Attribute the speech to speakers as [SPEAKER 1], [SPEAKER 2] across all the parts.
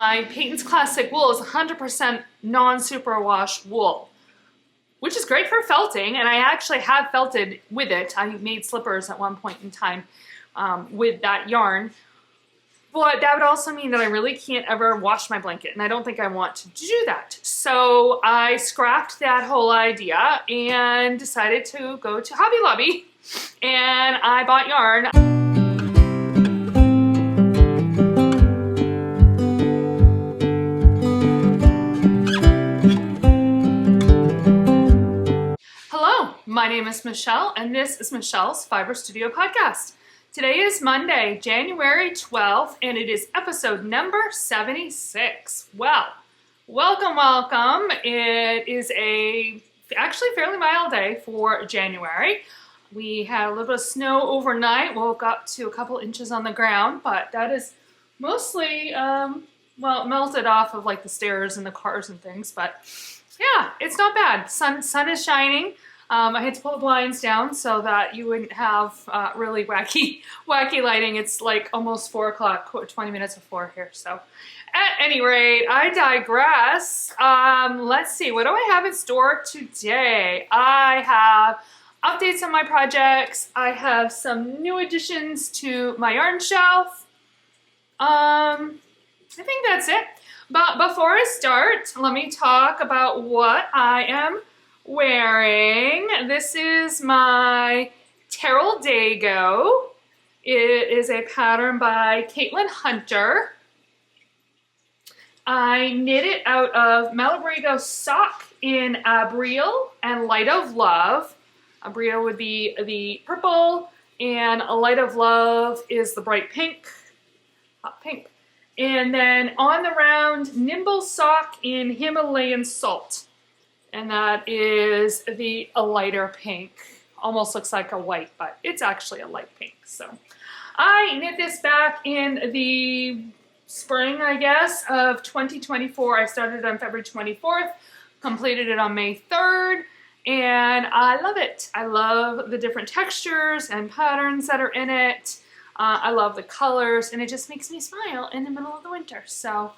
[SPEAKER 1] My Peyton's Classic wool is 100% non-superwash wool, which is great for felting, and I actually have felted with it. I made slippers at one point in time with that yarn, but that would also mean that I really can't ever wash my blanket, and I don't think I want to do that. So I scrapped that whole idea and decided to go to Hobby Lobby, and I bought yarn. My name is Michelle, and this is Michelle's Fiber Studio Podcast. Today is Monday, January 12th, and it is episode number 76. Well, welcome. It is actually fairly mild day for January. We had a little bit of snow overnight, woke up to a couple inches on the ground, but that is mostly, melted off of like the stairs and the cars and things, but yeah, it's not bad. Sun is shining. I had to pull the blinds down so that you wouldn't have really wacky lighting. It's like almost 4 o'clock, 20 minutes before here. So at any rate, I digress. Let's see, what do I have in store today? I have updates on my projects. I have some new additions to my yarn shelf. I think that's it. But before I start, let me talk about what I am wearing. This is my Teroldego. It is a pattern by Caitlin Hunter. I knit it out of Malabrigo sock in Abriel and Light of Love. Abriel would be the purple, and a Light of Love is the bright pink, hot pink. And then on the round, Nimble sock in Himalayan salt. And that is a lighter pink. Almost looks like a white, but it's actually a light pink. So I knit this back in the spring, I guess, of 2024. I started on February 24th, completed it on May 3rd, and I love it. I love the different textures and patterns that are in it. I love the colors, and it just makes me smile in the middle of the winter. So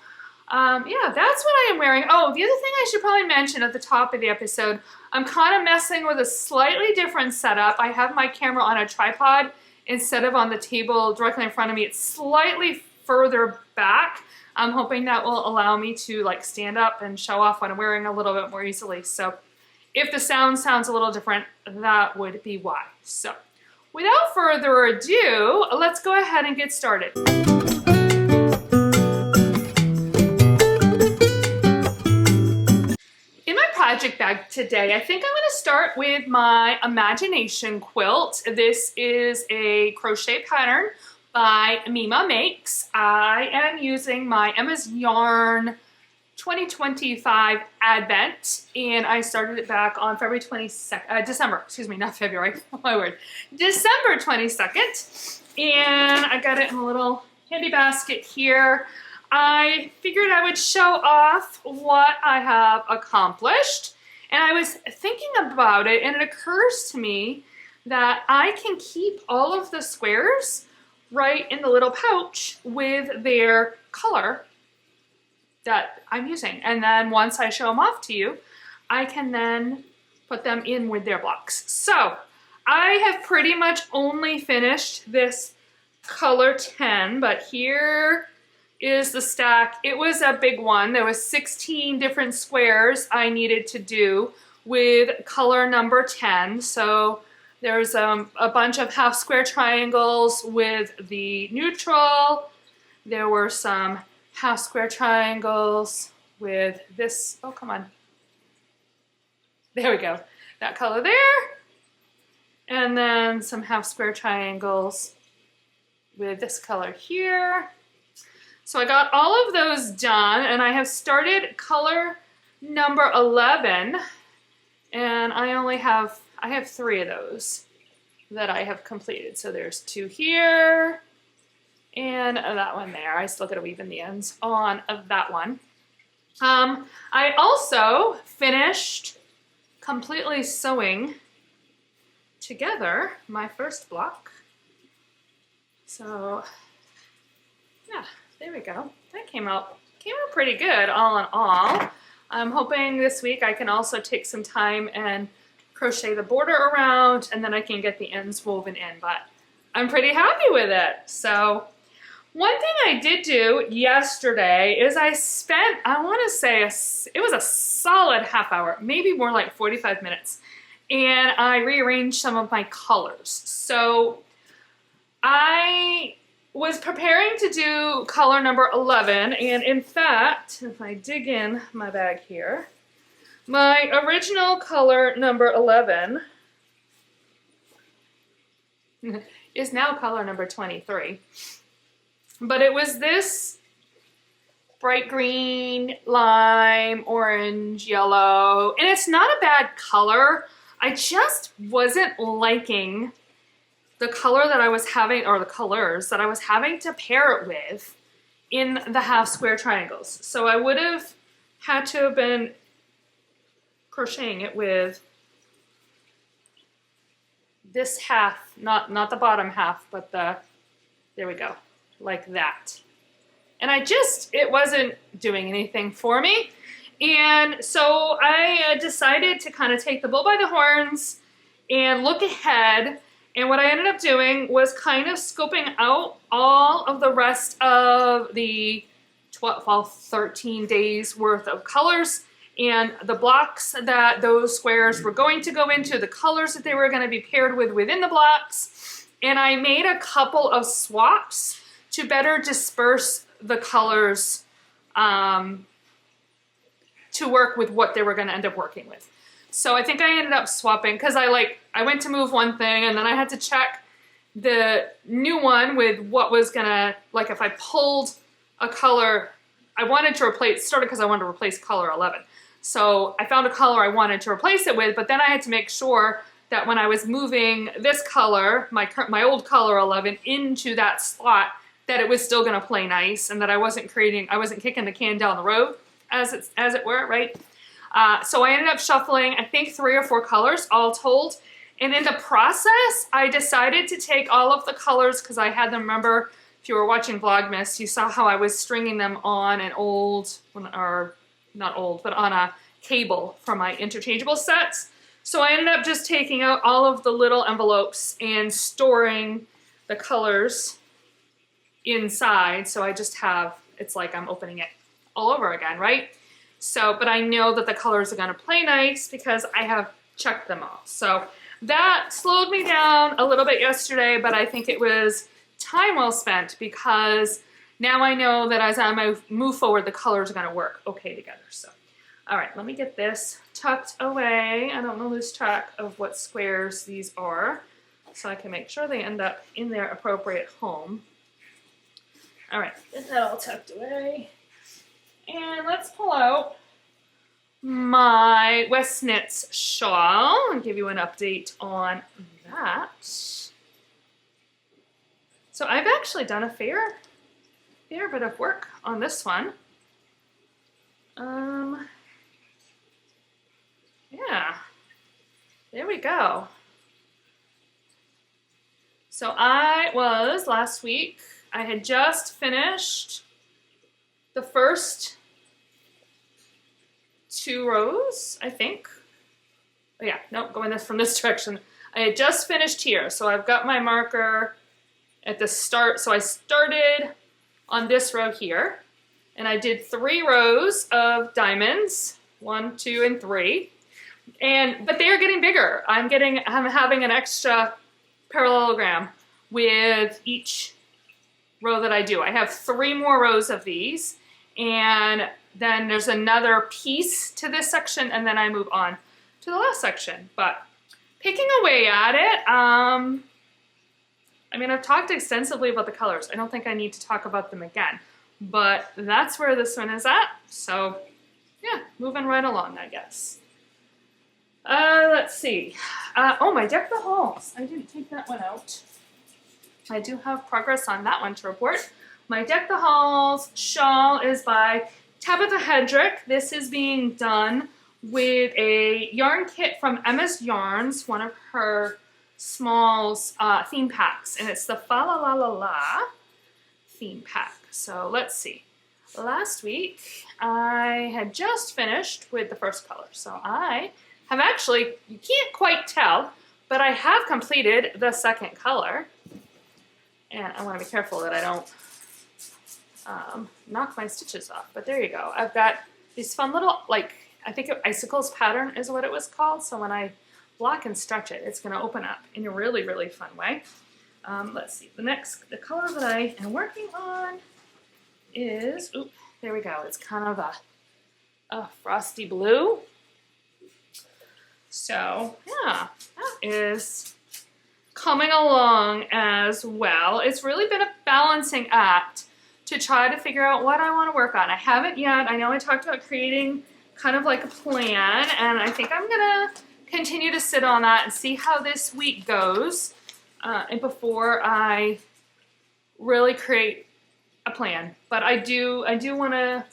[SPEAKER 1] yeah, that's what I am wearing. Oh, the other thing I should probably mention at the top of the episode, I'm kind of messing with a slightly different setup. I have my camera on a tripod instead of on the table directly in front of me. It's slightly further back. I'm hoping that will allow me to like stand up and show off what I'm wearing a little bit more easily. So if the sound sounds a little different, that would be why. So without further ado, let's go ahead and get started. Project bag today. I think I'm going to start with my Imagination quilt. This is a crochet pattern by Meema Makes. I am using my Emma's Yarn 2025 Advent, and I started it back on February 22nd, December 22nd, and I got it in a little handy basket here. I figured I would show off what I have accomplished, and I was thinking about it, and it occurs to me that I can keep all of the squares right in the little pouch with their color that I'm using, and then once I show them off to you, I can then put them in with their blocks. So I have pretty much only finished this color 10, but here is the stack. It was a big one. There was 16 different squares I needed to do with color number 10. So there's a bunch of half square triangles with the neutral. There were some half square triangles with this, oh come on. There we go, that color there. And then some half square triangles with this color here. So I got all of those done, and I have started color number 11, and I have 3 of those that I have completed. So there's 2 here, and that one there. I still gotta weave in the ends on that one. I also finished completely sewing together my first block. So yeah, there we go. That came out came out pretty good all in all. I'm hoping this week I can also take some time and crochet the border around, and then I can get the ends woven in, but I'm pretty happy with it. So one thing I did do yesterday is I spent, I want to say, it was a solid half hour, maybe more like 45 minutes, and I rearranged some of my colors. So I was preparing to do color number 11, and in fact, if I dig in my bag here, my original color number 11 is now color number 23. But it was this bright green, lime, orange, yellow, and it's not a bad color. I just wasn't liking the color that I was having, or the colors that I was having to pair it with in the half square triangles. So I would have had to have been crocheting it with this half, not the bottom half, but there we go, like that. And it wasn't doing anything for me. And so I decided to kind of take the bull by the horns and look ahead. And what I ended up doing was kind of scoping out all of the rest of the 13 days worth of colors and the blocks that those squares were going to go into, the colors that they were going to be paired with within the blocks. And I made a couple of swaps to better disperse the colors to work with what they were going to end up working with. So I think I ended up swapping, because I went to move one thing and then I had to check the new one with what was gonna, like if I pulled a color, I wanted to replace, started because I wanted to replace color 11. So I found a color I wanted to replace it with, but then I had to make sure that when I was moving this color, my old color 11, into that slot, that it was still gonna play nice and that I wasn't kicking the can down the road, as it were, right? So I ended up shuffling, I think 3 or 4 colors all told. And in the process, I decided to take all of the colors, because I had them, remember, if you were watching Vlogmas, you saw how I was stringing them on an old, or not old, but on a cable from my interchangeable sets. So I ended up just taking out all of the little envelopes and storing the colors inside. So I just have, it's like I'm opening it all over again, right? So, but I know that the colors are gonna play nice because I have checked them all. So that slowed me down a little bit yesterday, but I think it was time well spent, because now I know that as I move forward, the colors are gonna work okay together. So, all right, let me get this tucked away. I don't lose track of what squares these are, so I can make sure they end up in their appropriate home. All right, get that all tucked away. And let's pull out my Westknits shawl and give you an update on that. So I've actually done a fair bit of work on this one. Yeah, there we go. So last week, I had just finished the first 2 rows, I think. Oh yeah, nope, going from this direction. I had just finished here, so I've got my marker at the start. So I started on this row here, and I did 3 rows of diamonds, 1, 2, and 3. But they are getting bigger. I'm having an extra parallelogram with each row that I do. I have 3 more rows of these, and then there's another piece to this section, and then I move on to the last section. But picking away at it, I mean, I've talked extensively about the colors. I don't think I need to talk about them again, but that's where this one is at. So yeah, moving right along, I guess. Let's see. Oh, my Deck the Halls. I didn't take that one out. I do have progress on that one to report. My Deck the Halls shawl is by Tabetha Hedrick. This is being done with a yarn kit from Emma's Yarns, one of her small theme packs, and it's the Fa La La La La theme pack. So let's see. last week I had just finished with the first color. So I have actually, you can't quite tell, but I have completed the second color. And I want to be careful that I don't knock my stitches off, but there you go. I've got these fun little, like, I think icicles pattern is what it was called. So when I block and stretch it, it's going to open up in a really, really fun way. Let's see, the color that I am working on is, oop, there we go. It's kind of a frosty blue. So yeah, that is coming along as well. It's really been a balancing act to try to figure out what I want to work on. I haven't yet. I know I talked about creating kind of like a plan, and I think I'm gonna continue to sit on that and see how this week goes, and before I really create a plan. But I do want to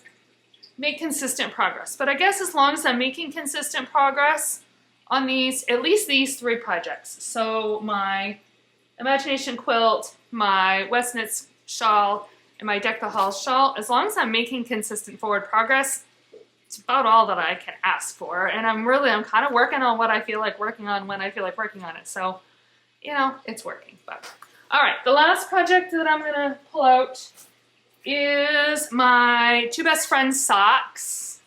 [SPEAKER 1] make consistent progress. But I guess as long as I'm making consistent progress on these, at least these 3 projects. So my Imagination Quilt, my Westknits Shawl, and my Deck the Halls Shawl, as long as I'm making consistent forward progress, it's about all that I can ask for. And I'm kind of working on what I feel like working on when I feel like working on it. So, you know, it's working. But all right, the last project that I'm gonna pull out is my 2 Best Friends socks.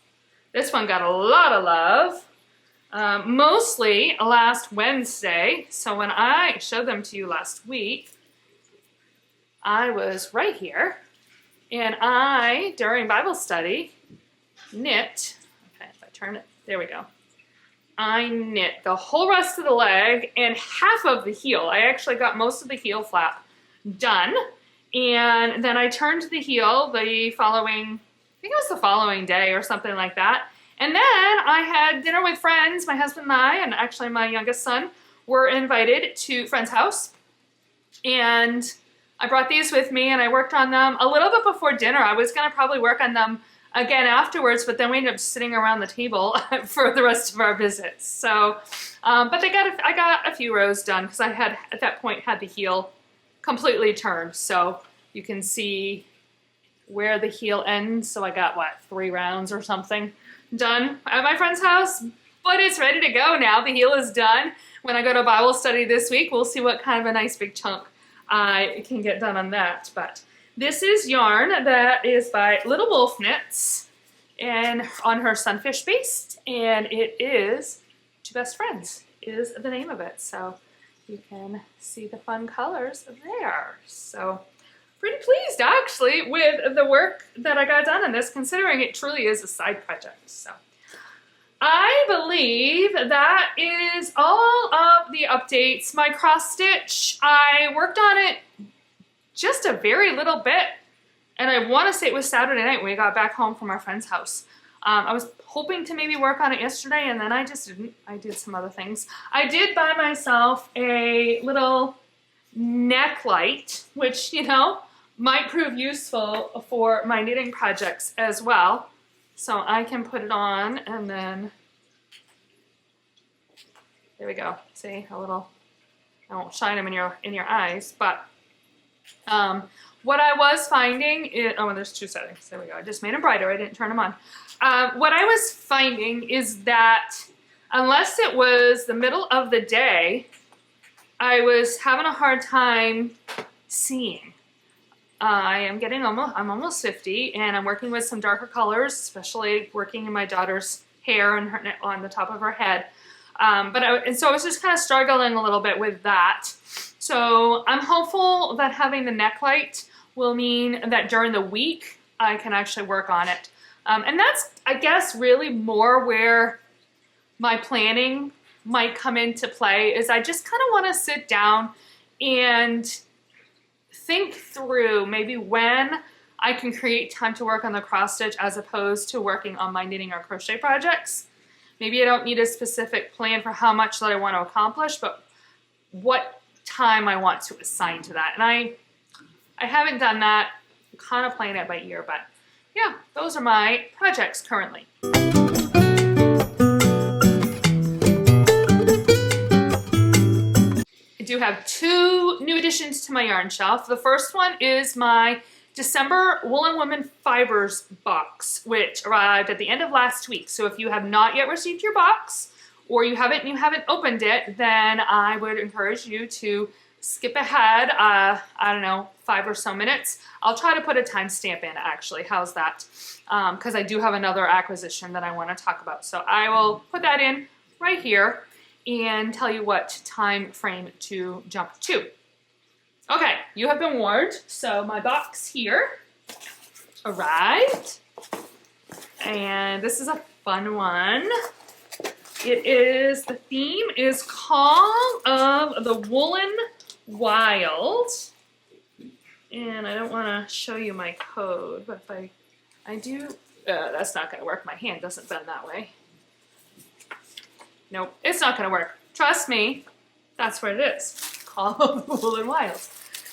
[SPEAKER 1] This one got a lot of love, mostly last Wednesday. So when I showed them to you last week, I was right here, and I, during Bible study, knit, okay, if I turn it, there we go. I knit the whole rest of the leg and half of the heel. I actually got most of the heel flap done, and then I turned the heel the following, I think it was the following day or something like that. And then I had dinner with friends. My husband and I, and actually my youngest son, were invited to a friend's house, and I brought these with me and I worked on them a little bit before dinner. I was gonna probably work on them again afterwards, but then we ended up sitting around the table for the rest of our visits. So, but I got a few rows done because I had, at that point, had the heel completely turned. So you can see where the heel ends. So I got, what, 3 rounds or something done at my friend's house, but it's ready to go now. The heel is done. When I go to Bible study this week, we'll see what kind of a nice big chunk I can get done on that. But this is yarn that is by Little Wolf Knits and on her Sunfish Base, and it is 2 Best Friends is the name of it. So you can see the fun colors there. So pretty pleased actually with the work that I got done on this, considering it truly is a side project. So I believe that is all of the updates. My cross stitch, I worked on it just a very little bit, and I want to say it was Saturday night when we got back home from our friend's house. I was hoping to maybe work on it yesterday, and then I just didn't. I did some other things. I did buy myself a little neck light, which, you know, might prove useful for my knitting projects as well. So I can put it on, and then there we go. See, a little, I won't shine them in your eyes, but what I was finding is, oh, there's 2 settings. There we go. I just made them brighter. I didn't turn them on. What I was finding is that unless it was the middle of the day, I was having a hard time seeing. I'm almost 50, and I'm working with some darker colors, especially working in my daughter's hair and her, on the top of her head. And so I was just kind of struggling a little bit with that. So I'm hopeful that having the neck light will mean that during the week I can actually work on it. And that's, I guess, really more where my planning might come into play, is I just kind of want to sit down and think through maybe when I can create time to work on the cross stitch as opposed to working on my knitting or crochet projects. Maybe I don't need a specific plan for how much that I want to accomplish, but what time I want to assign to that. And I haven't done that. I'm kind of playing it by ear, but yeah, those are my projects currently. I do have 2 new additions to my yarn shelf. The first one is my December Woolen Women Fibers box, which arrived at the end of last week. So if you have not yet received your box, or you haven't opened it, then I would encourage you to skip ahead, I don't know, 5 or so minutes. I'll try to put a timestamp in, actually. How's that? Because I do have another acquisition that I want to talk about. So I will put that in right here and tell you what time frame to jump to. Okay, you have been warned. So my box here arrived. And this is a fun one. The theme is Call of the Woolen Wild. And I don't want to show you my code, but if I do, that's not going to work. My hand doesn't bend that way. Nope, it's not going to work. Trust me, that's what it is. Call of the Woolen Wild.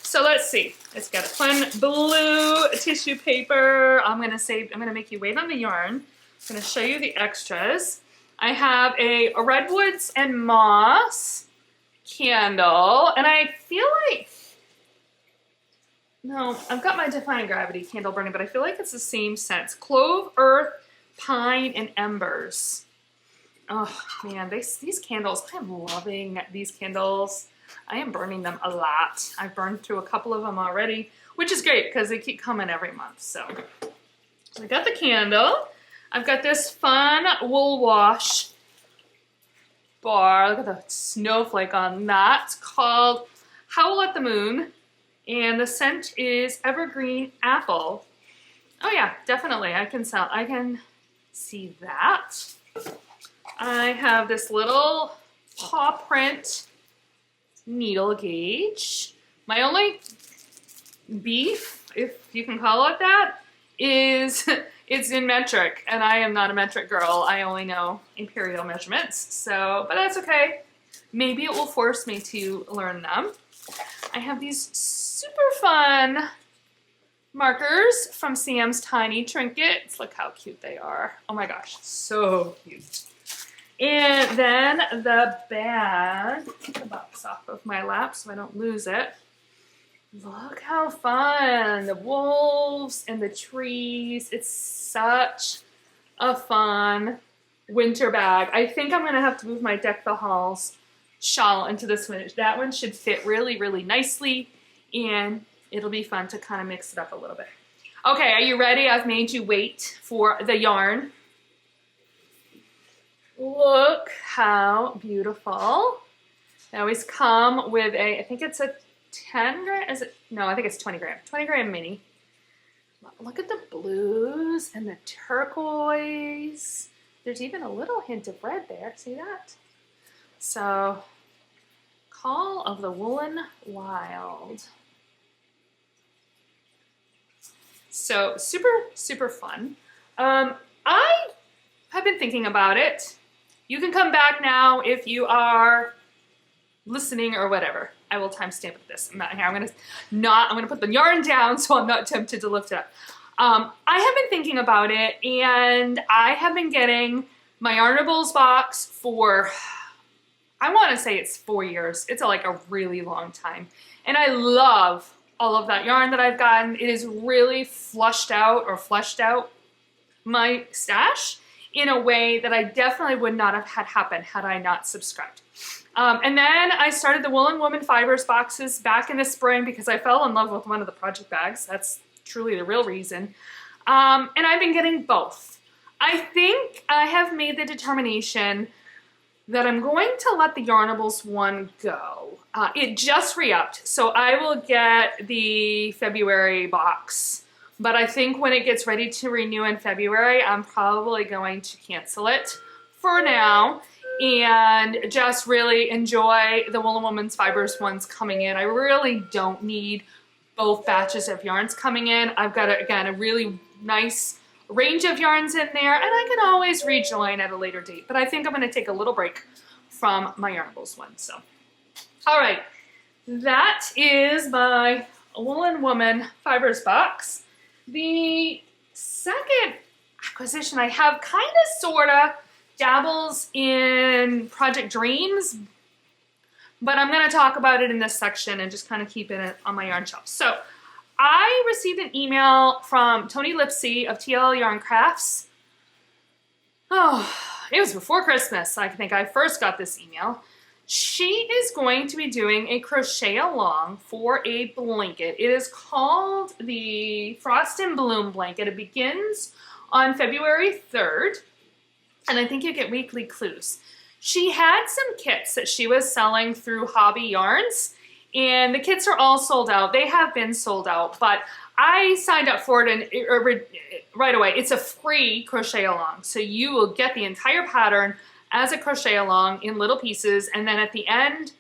[SPEAKER 1] So let's see. It's got a fun blue tissue paper. I'm going to make you wait on the yarn. I'm going to show you the extras. I have a Redwoods and Moss candle, and I feel like, no, I've got my Defying Gravity candle burning, but I feel like it's the same scents. Clove, Earth, Pine, and Embers. Oh man, these candles, I'm loving these candles. I am burning them a lot. I've burned through a couple of them already, which is great because they keep coming every month. So I got the candle. I've got this fun wool wash bar. Look at the snowflake on that. It's called Howl at the Moon. And the scent is Evergreen Apple. Oh yeah, definitely. I can see that. I have this little paw print needle gauge. My only beef, if you can call it that, is it's in metric, and I am not a metric girl. I only know imperial measurements, so, but that's okay. Maybe it will force me to learn them. I have these super fun markers from Sam's Tiny Trinkets. Look how cute they are. Oh my gosh, so cute. And then the bag, get the box off of my lap so I don't lose it. Look how fun, the wolves and the trees. It's such a fun winter bag. I think I'm gonna have to move my Deck the Halls shawl into this one. That one should fit really, really nicely, and it'll be fun to kind of mix it up a little bit. Okay, are you ready? I've made you wait for the yarn. Look how beautiful. They always come with a, I think it's a 10 gram, is it? No, I think it's 20 gram. 20 gram mini. Look at the blues and the turquoise. There's even a little hint of red there. See that? So, Call of the Woolen Wild. So, super, super fun. I have been thinking about it. You can come back now if you are listening or whatever. I will timestamp this. I'm not here. I'm gonna put the yarn down so I'm not tempted to lift it up. I have been thinking about it, and I have been getting my Yarnables box for, I want to say it's 4 years. It's like a really long time. And I love all of that yarn that I've gotten. It has really fleshed out my stash in a way that I definitely would not have had happen had I not subscribed. And then I started the Woolen Women Fibers boxes back in the spring because I fell in love with one of the project bags. That's truly the real reason. And I've been getting both. I think I have made the determination that I'm going to let the Yarnables one go. It just re-upped, so I will get the February box. But I think when it gets ready to renew in February, I'm probably going to cancel it for now and just really enjoy the Woolen Women's Fibers ones coming in. I really don't need both batches of yarns coming in. I've got, again, a really nice range of yarns in there, and I can always rejoin at a later date. But I think I'm going to take a little break from my Yarnables one. So, all right, that is my Woolen Woman Fibers box. The second acquisition I have kind of sort of dabbles in Project Dreams, but I'm going to talk about it in this section and just kind of keep it on my yarn shelf. So I received an email from Tony Lipsy of TL Yarn Crafts. Oh, it was before Christmas. I think I first got this email. She is going to be doing a crochet along for a blanket. It is called the Frost and Bloom blanket. It begins on February 3rd, and I think you get weekly clues. She had some kits that she was selling through Hobby Yarns, and the kits are all sold out. They have been sold out, but I signed up for it and right away. It's a free crochet along, so you will get the entire pattern as a crochet along in little pieces, and then at the end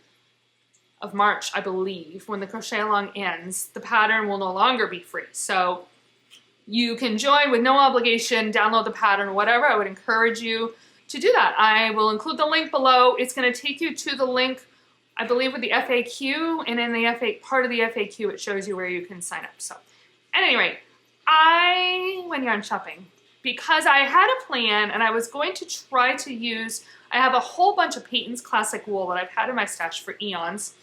[SPEAKER 1] of March, I believe, when the crochet along ends, the pattern will no longer be free. So you can join with no obligation, download the pattern, whatever. I would encourage you to do that. I will include the link below. It's going to take you to the link, I believe, with the FAQ, and in the part of the FAQ, it shows you where you can sign up. So at any rate, I went yarn shopping because I had a plan, and I was going to try to use, I have a whole bunch of Peyton's Classic Wool that I've had in my stash for eons.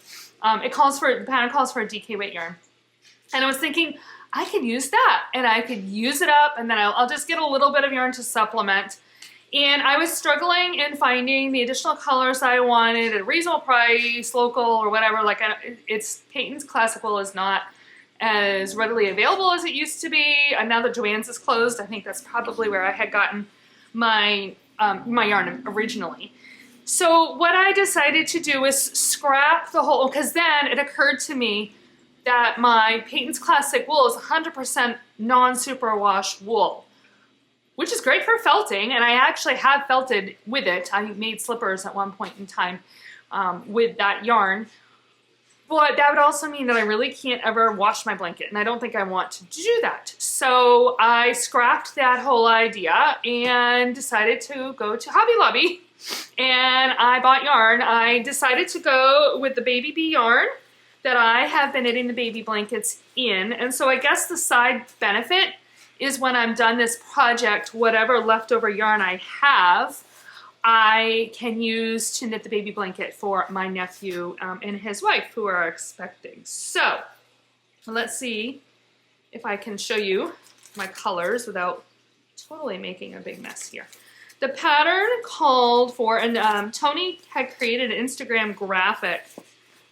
[SPEAKER 1] The pattern calls for a DK weight yarn. And I was thinking, I could use that, and I could use it up, and then I'll just get a little bit of yarn to supplement. And I was struggling in finding the additional colors I wanted at a reasonable price, local or whatever. Like, it's Peyton's Classic Wool is not as readily available as it used to be. And now that Joann's is closed, I think that's probably where I had gotten my my yarn originally. So what I decided to do is scrap the whole, because then it occurred to me that my Peyton's Classic Wool is 100% non-superwash wool, which is great for felting, and I actually have felted with it. I made slippers at one point in time with that yarn. But that would also mean that I really can't ever wash my blanket, and I don't think I want to do that. So I scrapped that whole idea and decided to go to Hobby Lobby, and I bought yarn. I decided to go with the Baby Bee yarn that I have been knitting the baby blankets in, and so I guess the side benefit is when I'm done this project, whatever leftover yarn I have, I can use to knit the baby blanket for my nephew and his wife who are expecting. So let's see if I can show you my colors without totally making a big mess here. The pattern called for, and Tony had created an Instagram graphic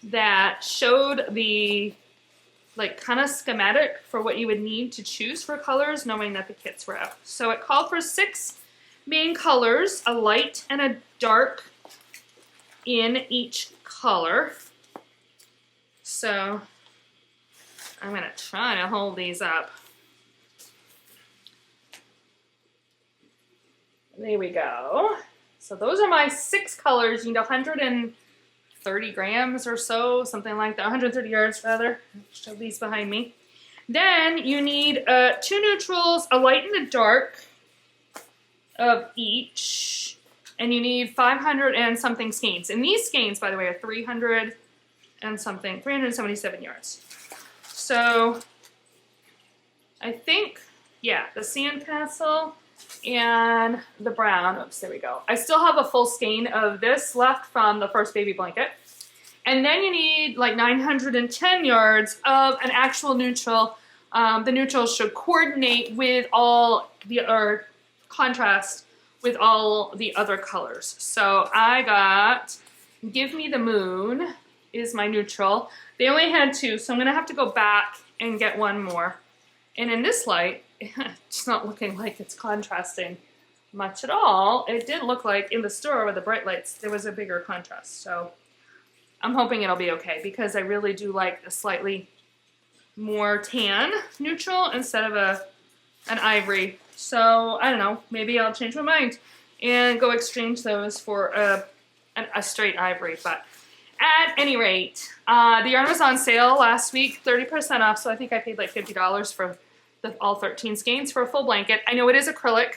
[SPEAKER 1] that showed the like kind of schematic for what you would need to choose for colors, knowing that the kits were out. So it called for 6 main colors, a light and a dark in each color. So I'm gonna try to hold these up. There we go. So those are my 6 colors. You need 130 grams or so, something like that, 130 yards rather. I'll show these behind me. Then you need 2 neutrals, a light and a dark of each, and you need 500 and something skeins. And these skeins, by the way, are 300 and something, 377 yards. So I think, yeah, the sandcastle and the brown. Oops, there we go. I still have a full skein of this left from the first baby blanket. And then you need like 910 yards of an actual neutral. The neutral should coordinate with all the, or contrast with all the other colors. So I got Give Me the Moon is my neutral. They only had 2, so I'm gonna have to go back and get one more. And in this light, it's not looking like it's contrasting much at all. It did look like in the store with the bright lights, there was a bigger contrast. So I'm hoping it'll be okay, because I really do like a slightly more tan neutral instead of an ivory. So I don't know, maybe I'll change my mind and go exchange those for a straight ivory. But at any rate, the yarn was on sale last week, 30% off, so I think I paid like $50 for all 13 skeins for a full blanket. I know it is acrylic,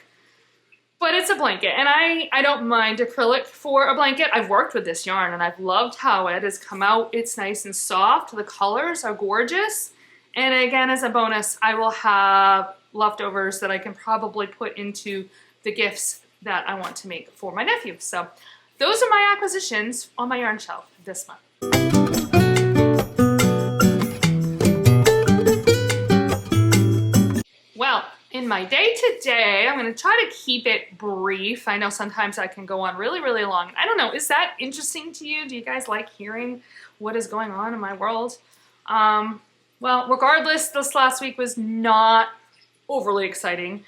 [SPEAKER 1] but it's a blanket, and I don't mind acrylic for a blanket. I've worked with this yarn, and I've loved how it has come out. It's nice and soft. The colors are gorgeous. And again, as a bonus, I will have leftovers that I can probably put into the gifts that I want to make for my nephew. So those are my acquisitions on my yarn shelf this month. in my day today, I'm going to try to keep it brief. I know sometimes I can go on really, really long. I don't know, is that interesting to you? Do you guys like hearing what is going on in my world? Well, regardless, this last week was not overly exciting.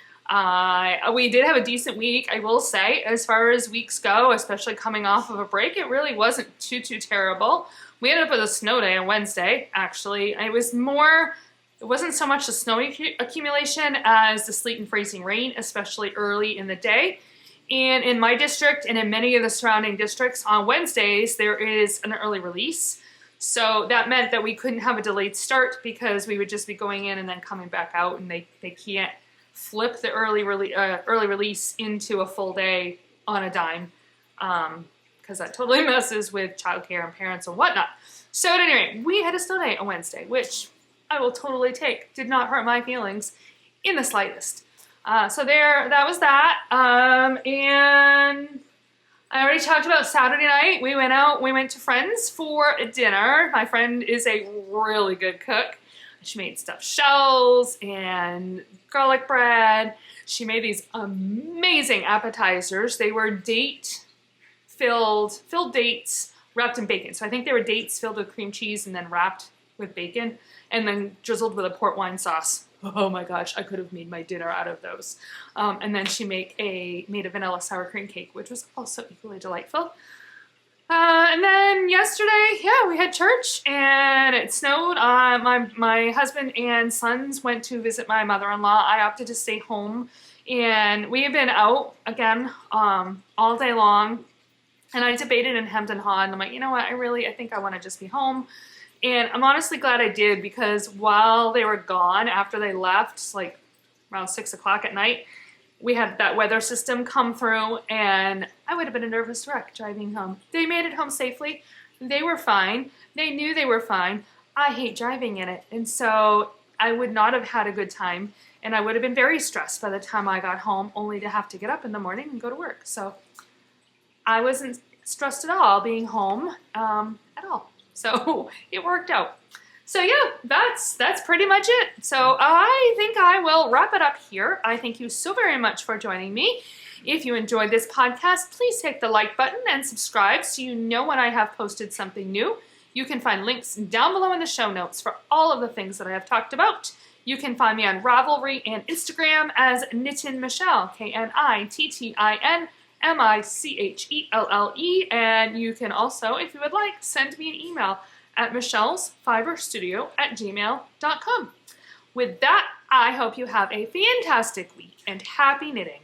[SPEAKER 1] We did have a decent week, I will say, as far as weeks go, especially coming off of a break. It really wasn't too terrible. We ended up with a snow day on Wednesday, actually. It wasn't so much the snow accumulation as the sleet and freezing rain, especially early in the day. And in my district and in many of the surrounding districts, on Wednesdays, there is an early release. So that meant that we couldn't have a delayed start because we would just be going in and then coming back out, and they can't flip the early release into a full day on a dime, because that totally messes with childcare and parents and whatnot. So at any rate, we had a snow day on Wednesday, which I will totally take. Did not hurt my feelings in the slightest. So that was that. And I already talked about Saturday night. We went out, we went to friends for dinner. My friend is a really good cook. She made stuffed shells and garlic bread. She made these amazing appetizers. They were filled dates wrapped in bacon. So I think they were dates filled with cream cheese and then wrapped with bacon and then drizzled with a port wine sauce. Oh my gosh, I could have made my dinner out of those. And then she made a vanilla sour cream cake, which was also equally delightful. And then yesterday, yeah, we had church and it snowed. My husband and sons went to visit my mother-in-law. I opted to stay home, and we have been out again all day long. And I debated and hemmed and hawed, and I'm like, you know what, I think I want to just be home. And I'm honestly glad I did, because while they were gone, after they left, like around 6 o'clock at night, we had that weather system come through, and I would have been a nervous wreck driving home. They made it home safely. They were fine. They knew they were fine. I hate driving in it, and so I would not have had a good time, and I would have been very stressed by the time I got home, only to have to get up in the morning and go to work. So I wasn't stressed at all being home at all. So it worked out. So yeah, that's pretty much it. So I think I will wrap it up here. I thank you so very much for joining me. If you enjoyed this podcast, please hit the like button and subscribe so you know when I have posted something new. You can find links down below in the show notes for all of the things that I have talked about. You can find me on Ravelry and Instagram as Knittin Michelle, KNITTINMICHELLE, and you can also, if you would like, send me an email at michellesfiberstudio@gmail.com. With that, I hope you have a fantastic week and happy knitting.